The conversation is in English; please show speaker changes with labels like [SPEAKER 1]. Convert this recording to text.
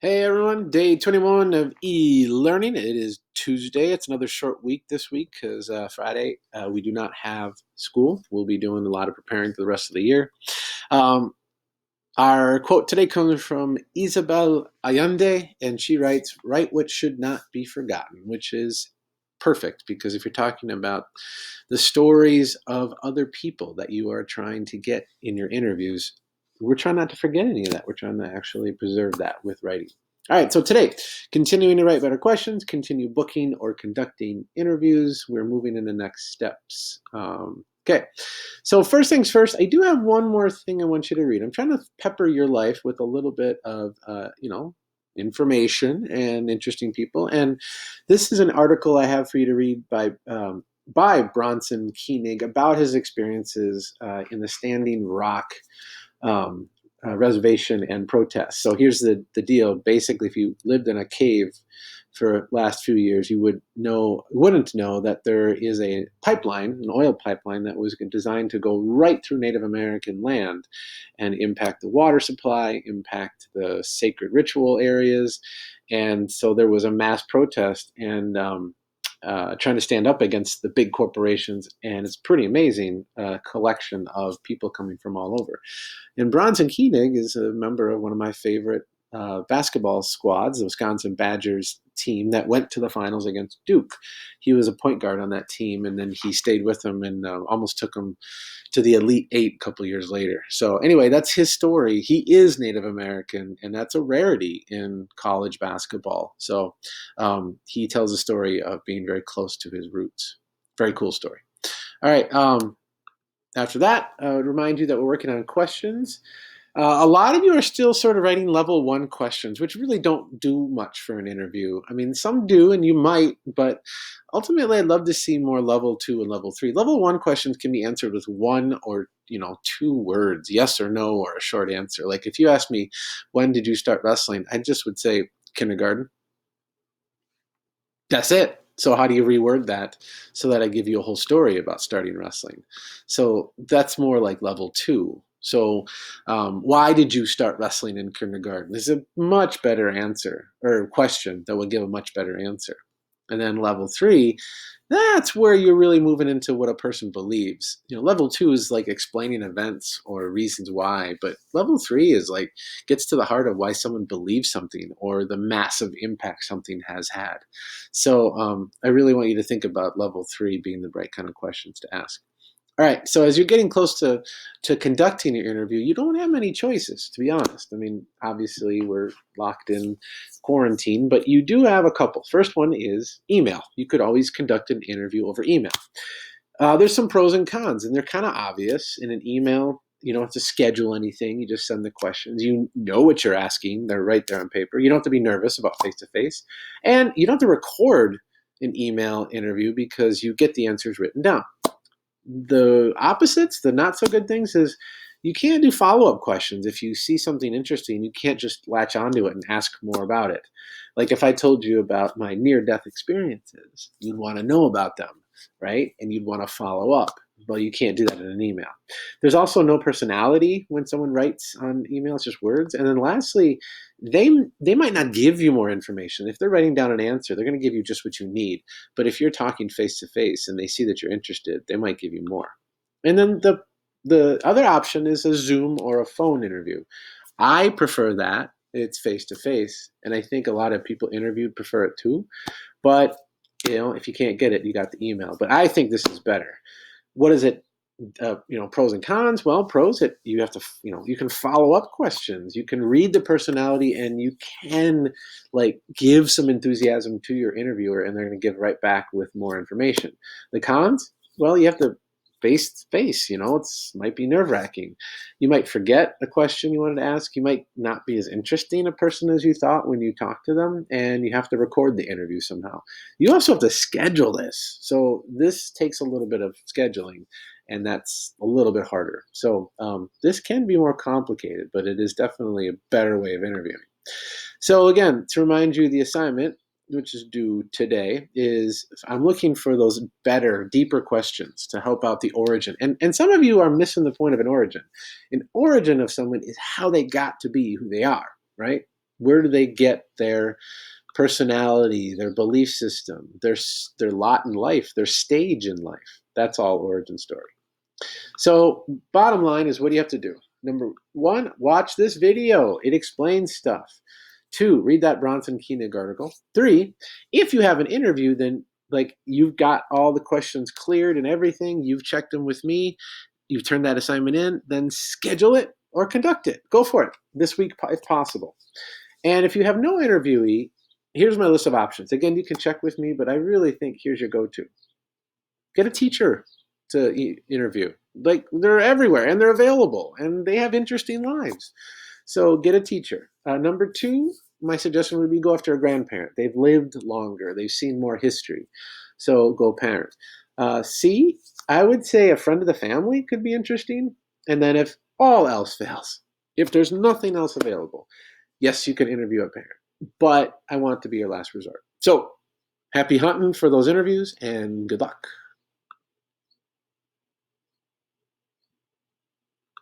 [SPEAKER 1] Hey everyone, day 21 of e-learning. It is Tuesday. It's another short week this week because Friday we do not have school. We'll be doing a lot of preparing for the rest of the year. Um, our quote today comes from Isabel Allende, and she writes, "Write what should not be forgotten," which is perfect because if you're talking about the stories of other people that you are trying to get in your interviews, we're trying not to forget any of that. We're trying to actually preserve that with writing. All right, so today, continuing to write better questions, continue booking or conducting interviews. We're moving into next steps. Okay, so first things first, I do have one more thing I want you to read. I'm trying to pepper your life with a little bit of, information and interesting people. And this is an article I have for you to read by Bronson Koenig about his experiences in the Standing Rock um, reservation and protest. So here's the deal. Basically, if you lived in a cave for the last few years, you wouldn't know that there is a pipeline, an oil pipeline that was designed to go right through Native American land and impact the water supply, impact the sacred ritual areas, and so there was a mass protest and trying to stand up against the big corporations, and it's pretty amazing collection of people coming from all over. And Bronson Koenig is a member of one of my favorite basketball squads, the Wisconsin Badgers team that went to the finals against Duke. He was a point guard on that team, and then he stayed with them and almost took them to the Elite Eight a couple years later. So anyway, that's his story. He is Native American, and that's a rarity in college basketball. So he tells a story of being very close to his roots. Very cool story. All right. After that, I would remind you that we're working on questions. A lot of you are still sort of writing level one questions, which really don't do much for an interview. I mean, some do, and you might, but ultimately, I'd love to see more level two and level three. Level one questions can be answered with one or two words, yes or no, or a short answer. Like if you ask me, when did you start wrestling? I just would say kindergarten. That's it. So how do you reword that so that I give you a whole story about starting wrestling? So that's more like level two. So why did you start wrestling in kindergarten? This is a much better answer or question that will give a much better answer. And then level three, that's where you're really moving into what a person believes. Level two is like explaining events or reasons why, but level three is like gets to the heart of why someone believes something or the massive impact something has had. So I really want you to think about level three being the right kind of questions to ask. All right, so as you're getting close to conducting your interview, you don't have many choices, to be honest. I mean, obviously we're locked in quarantine, but you do have a couple. First one is email. You could always conduct an interview over email. There's some pros and cons, and they're kind of obvious. In an email, you don't have to schedule anything. You just send the questions. You know what you're asking. They're right there on paper. You don't have to be nervous about face to face, and you don't have to record an email interview because you get the answers written down. The opposites, the not so good things, is you can't do follow up questions. If you see something interesting, you can't just latch onto it and ask more about it. Like if I told you about my near death experiences, you'd want to know about them, right? And you'd want to follow up. Well, you can't do that in an email. There's also no personality when someone writes on email, it's just words. And then lastly, they might not give you more information. If they're writing down an answer, they're going to give you just what you need. But if you're talking face to face and they see that you're interested, they might give you more. And then the other option is a Zoom or a phone interview. I prefer that. It's face to face, and I think a lot of people interviewed prefer it too. But if you can't get it, you got the email. But I think this is better. What is it? Pros and cons. Well, pros, you have to, you can follow up questions. You can read the personality, and you can like give some enthusiasm to your interviewer, and they're going to give right back with more information. The cons, well, you have to face to face. It's might be nerve wracking. You might forget a question you wanted to ask. You might not be as interesting a person as you thought when you talk to them, and you have to record the interview somehow. You also have to schedule this, so this takes a little bit of scheduling, and that's a little bit harder. So this can be more complicated, but it is definitely a better way of interviewing. So again, to remind you, the assignment, which is due today, is I'm looking for those better, deeper questions to help out the origin. And some of you are missing the point of an origin. An origin of someone is how they got to be who they are, right? Where do they get their personality, their belief system, their lot in life, their stage in life? That's all origin story. So bottom line is, what do you have to do? Number one, watch this video. It explains stuff. Two, read that Bronson Koenig article. Three, if you have an interview, then like you've got all the questions cleared and everything, you've checked them with me, you've turned that assignment in, then schedule it or conduct it. Go for it this week if possible. And if you have no interviewee, here's my list of options. Again, you can check with me, but I really think here's your go-to. Get a teacher to interview. Like, they're everywhere and they're available and they have interesting lives. So get a teacher. Number two, my suggestion would be go after a grandparent. They've lived longer. They've seen more history. So go parent. C, I would say a friend of the family could be interesting. And then if all else fails, if there's nothing else available, yes, you can interview a parent. But I want it to be your last resort. So happy hunting for those interviews and good luck.